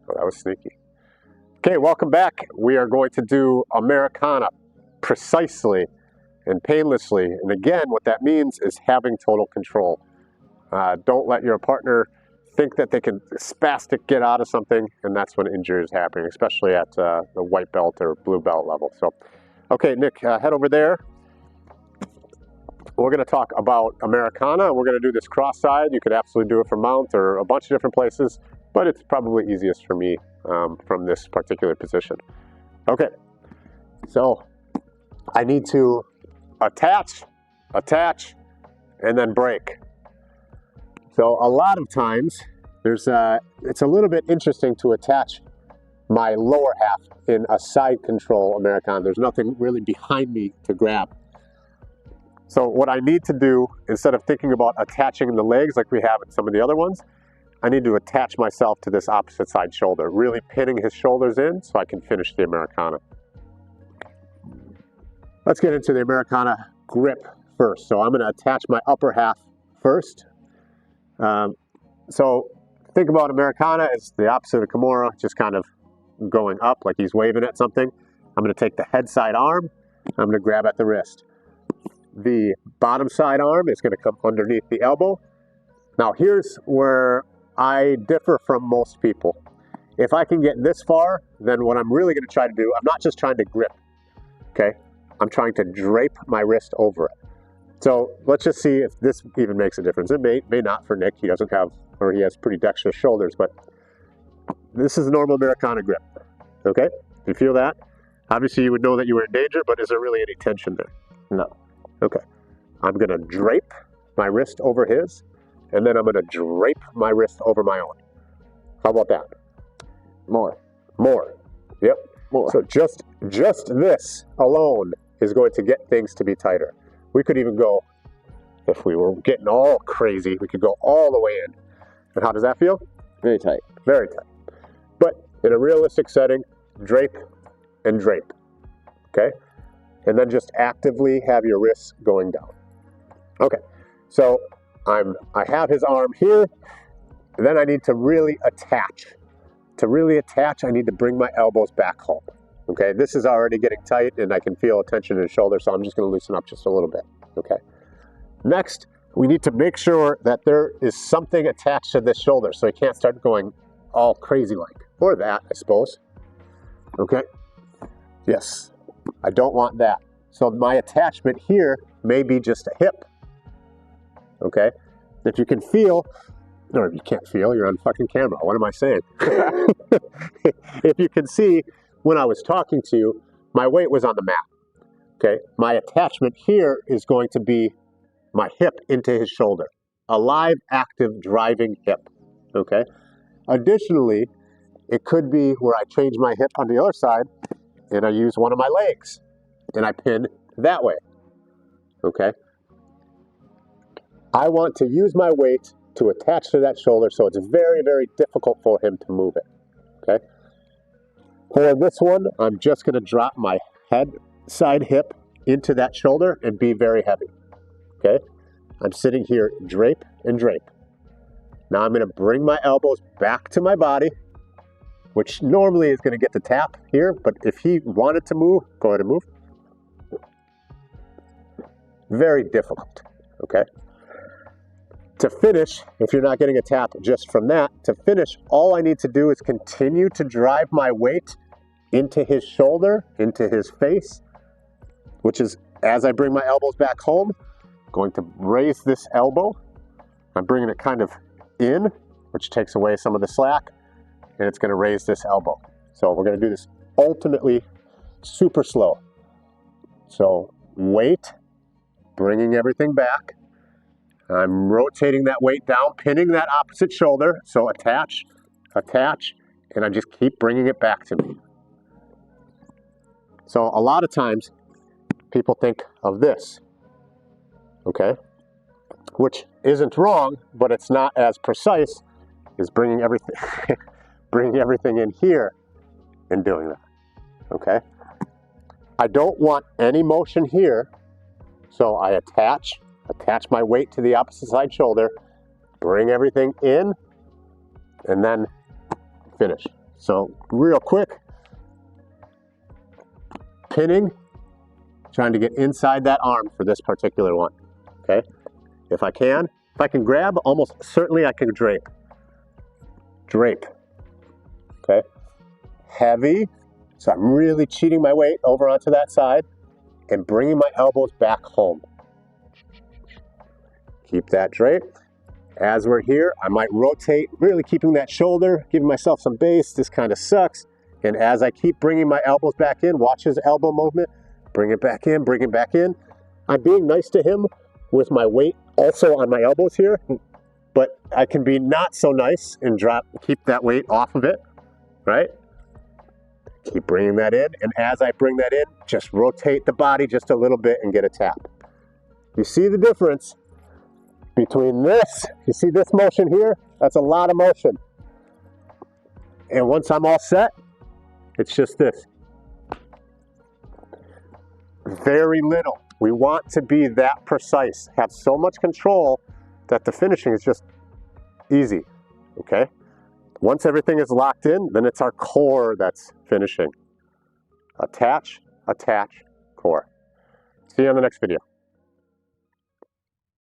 Oh, that was sneaky. Okay, welcome back. We are going to do Americana precisely and painlessly. And again, what that means is having total control. Don't let your partner think that they can spastic get out of something, and that's when injury is happening, especially at the white belt or blue belt level. So, okay, Nick, head over there. We're going to talk about Americana. We're going to do this cross-side. You could absolutely do it for mount or a bunch of different places, but it's probably easiest for me from this particular position. Okay, so I need to attach, and then break. So a lot of times, it's a little bit interesting to attach my lower half in a side control Americana. There's nothing really behind me to grab. So what I need to do, instead of thinking about attaching the legs like we have in some of the other ones, I need to attach myself to this opposite side shoulder, really pinning his shoulders in so I can finish the Americana. Let's get into the Americana grip first. So I'm going to attach my upper half first. So think about Americana as the opposite of Kimura, just kind of going up like he's waving at something. I'm going to take the head side arm. I'm going to grab at the wrist. The bottom side arm is going to come underneath the elbow. Now here's where I differ from most people. If I can get this far, then what I'm really going to try to do, I'm not just trying to grip, okay? I'm trying to drape my wrist over it. So let's just see if this even makes a difference. It may not for Nick. He doesn't have, or he has pretty dexterous shoulders, but this is a normal Americana grip, okay? You feel that? Obviously you would know that you were in danger, but is there really any tension there? No. Okay, I'm going to drape my wrist over his, and then I'm going to drape my wrist over my own. How about that? More. Yep. More. So just this alone is going to get things to be tighter. We could even go, if we were getting all crazy, we could go all the way in. And how does that feel? Very tight. Very tight. But in a realistic setting, drape and drape. Okay? And then just actively have your wrists going down. Okay, so I have his arm here, and then I need to really attach. To really attach, I need to bring my elbows back home. Okay, this is already getting tight, and I can feel a tension in his shoulder, so I'm just going to loosen up just a little bit. Okay. Next, we need to make sure that there is something attached to this shoulder, so he can't start going all crazy like, or that, I suppose. Okay. Yes. I don't want that. So my attachment here may be just a hip, okay? If you can feel, or if you can't feel, you're on fucking camera. What am I saying? If you can see, when I was talking to you, my weight was on the mat, okay? My attachment here is going to be my hip into his shoulder. A live, active, driving hip, okay? Additionally, it could be where I change my hip on the other side and I use one of my legs and I pin that way, okay? I want to use my weight to attach to that shoulder so it's very, very difficult for him to move it, okay? For this one, I'm just gonna drop my head side hip into that shoulder and be very heavy, okay? I'm sitting here, drape and drape. Now I'm gonna bring my elbows back to my body, which normally is gonna get the tap here, but if he wanted to move, go ahead and move. Very difficult, okay? To finish, if you're not getting a tap just from that, to finish, all I need to do is continue to drive my weight into his shoulder, into his face, which is, as I bring my elbows back home, going to raise this elbow. I'm bringing it kind of in, which takes away some of the slack, and it's going to raise this elbow. So we're going to do this ultimately super slow. So weight, bringing everything back. I'm rotating that weight down, pinning that opposite shoulder. So attach, and I just keep bringing it back to me. So a lot of times people think of this, okay? Which isn't wrong, but it's not as precise as bringing everything, bringing everything in here and doing that, okay? I don't want any motion here, so I attach my weight to the opposite side shoulder, bring everything in, and then finish. So real quick, pinning, trying to get inside that arm for this particular one, okay? If I can grab, almost certainly I can drape. Drape, okay? Heavy, so I'm really cheating my weight over onto that side and bringing my elbows back home. Keep that drape. As we're here, I might rotate, really keeping that shoulder, giving myself some base. This kind of sucks. And as I keep bringing my elbows back in, watch his elbow movement, bring it back in, bring it back in. I'm being nice to him with my weight also on my elbows here, but I can be not so nice and keep that weight off of it, right? Keep bringing that in. And as I bring that in, just rotate the body just a little bit and get a tap. You see the difference between this, you see this motion here? That's a lot of motion. And once I'm all set, it's just this. Very little. We want to be that precise, have so much control that the finishing is just easy, okay? Once everything is locked in, then it's our core that's finishing. Attach, attach, core. See you on the next video.